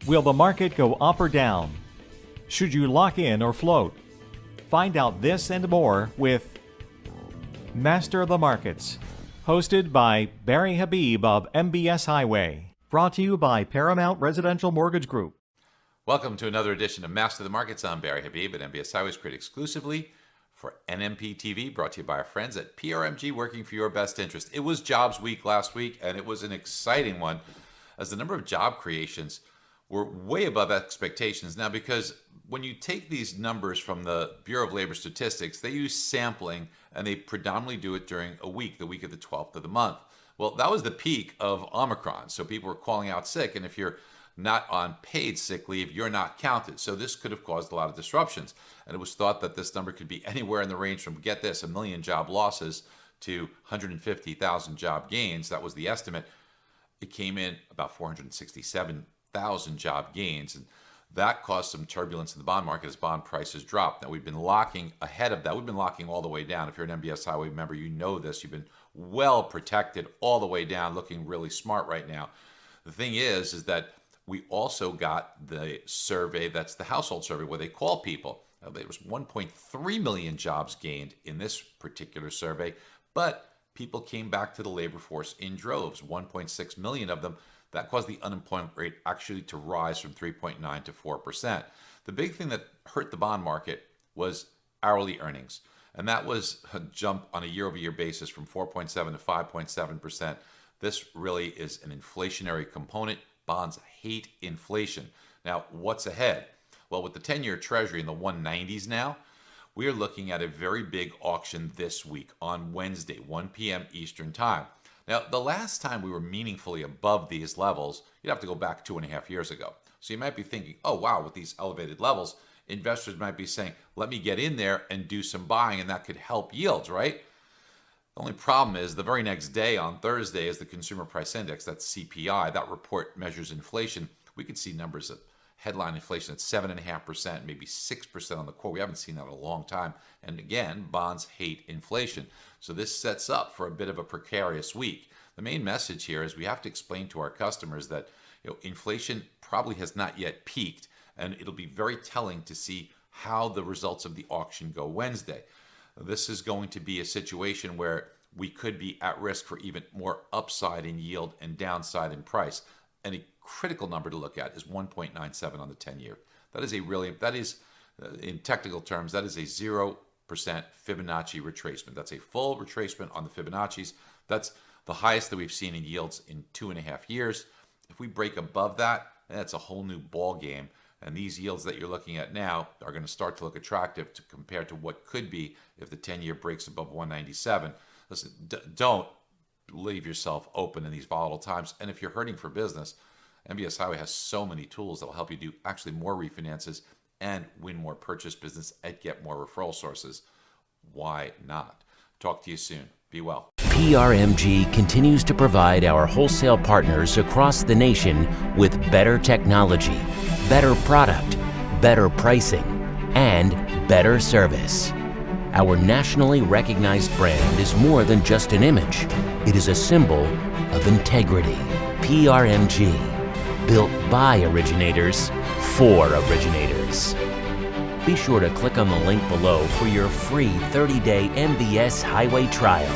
Will the market go up or down? Should you lock in or float? Find out this and more with Master of the Markets, hosted by Barry Habib of MBS Highway. Brought to you by Paramount Residential Mortgage Group. Welcome to another edition of Master of the Markets. I'm Barry Habib at MBS Highways, created exclusively for NMP TV, brought to you by our friends at PRMG, working for your best interest. It was Jobs Week last week, and it was an exciting one as the number of job creations were way above expectations. Now, because when you take these numbers from the Bureau of Labor Statistics, they use sampling, and they predominantly do it during a week, the week of the 12th of the month. Well, that was the peak of Omicron, so people were calling out sick, and if you're not on paid sick leave, you're not counted. So this could have caused a lot of disruptions. And it was thought that this number could be anywhere in the range from, get this, 1 million job losses to 150,000 job gains. That was the estimate. It came in about 467,000 job gains. And that caused some turbulence in the bond market as bond prices dropped. Now, we've been locking ahead of that. We've been locking all the way down. If you're an MBS Highway member, you know this. You've been well protected all the way down, looking really smart right now. The thing is that we also got the survey, that's the household survey, where they call people. There was 1.3 million jobs gained in this particular survey, but people came back to the labor force in droves, 1.6 million of them. That caused the unemployment rate actually to rise from 3.9 to 4%. The big thing that hurt the bond market was hourly earnings, and that was a jump on a year-over-year basis from 4.7 to 5.7%. This really is an inflationary component. Bonds hate inflation. Now, what's ahead? Well, with the 10-year Treasury in the 190s now, we are looking at a very big auction this week on Wednesday, 1 p.m. Eastern Time. Now, the last time we were meaningfully above these levels, you'd have to go back 2.5 years ago. So you might be thinking, oh, wow, with these elevated levels, investors might be saying, let me get in there and do some buying, and that could help yields, right? The only problem is the very next day on Thursday is the Consumer Price Index, that's CPI. That report measures inflation. We could see numbers of headline inflation at 7.5%, maybe 6% on the core. We haven't seen that in a long time. And again, bonds hate inflation. So this sets up for a bit of a precarious week. The main message here is we have to explain to our customers that inflation probably has not yet peaked, and it'll be very telling to see how the results of the auction go Wednesday. This is going to be a situation where we could be at risk for even more upside in yield and downside in price. And a critical number to look at is 1.97 on the 10-year. That is in technical terms, that is a 0% Fibonacci retracement. That's a full retracement on the Fibonacci's. That's the highest that we've seen in yields in 2.5 years. If we break above that, that's a whole new ball game. And these yields that you're looking at now are going to start to look attractive to compare to what could be if the 10-year breaks above 197. Listen, don't leave yourself open in these volatile times. And if you're hurting for business, MBS Highway has so many tools that will help you do actually more refinances and win more purchase business and get more referral sources. Why not? Talk to you soon. Be well. PRMG continues to provide our wholesale partners across the nation with better technology, better product, better pricing, and better service. Our nationally recognized brand is more than just an image. It is a symbol of integrity. PRMG, built by originators for originators. Be sure to click on the link below for your free 30-day MBS Highway trial.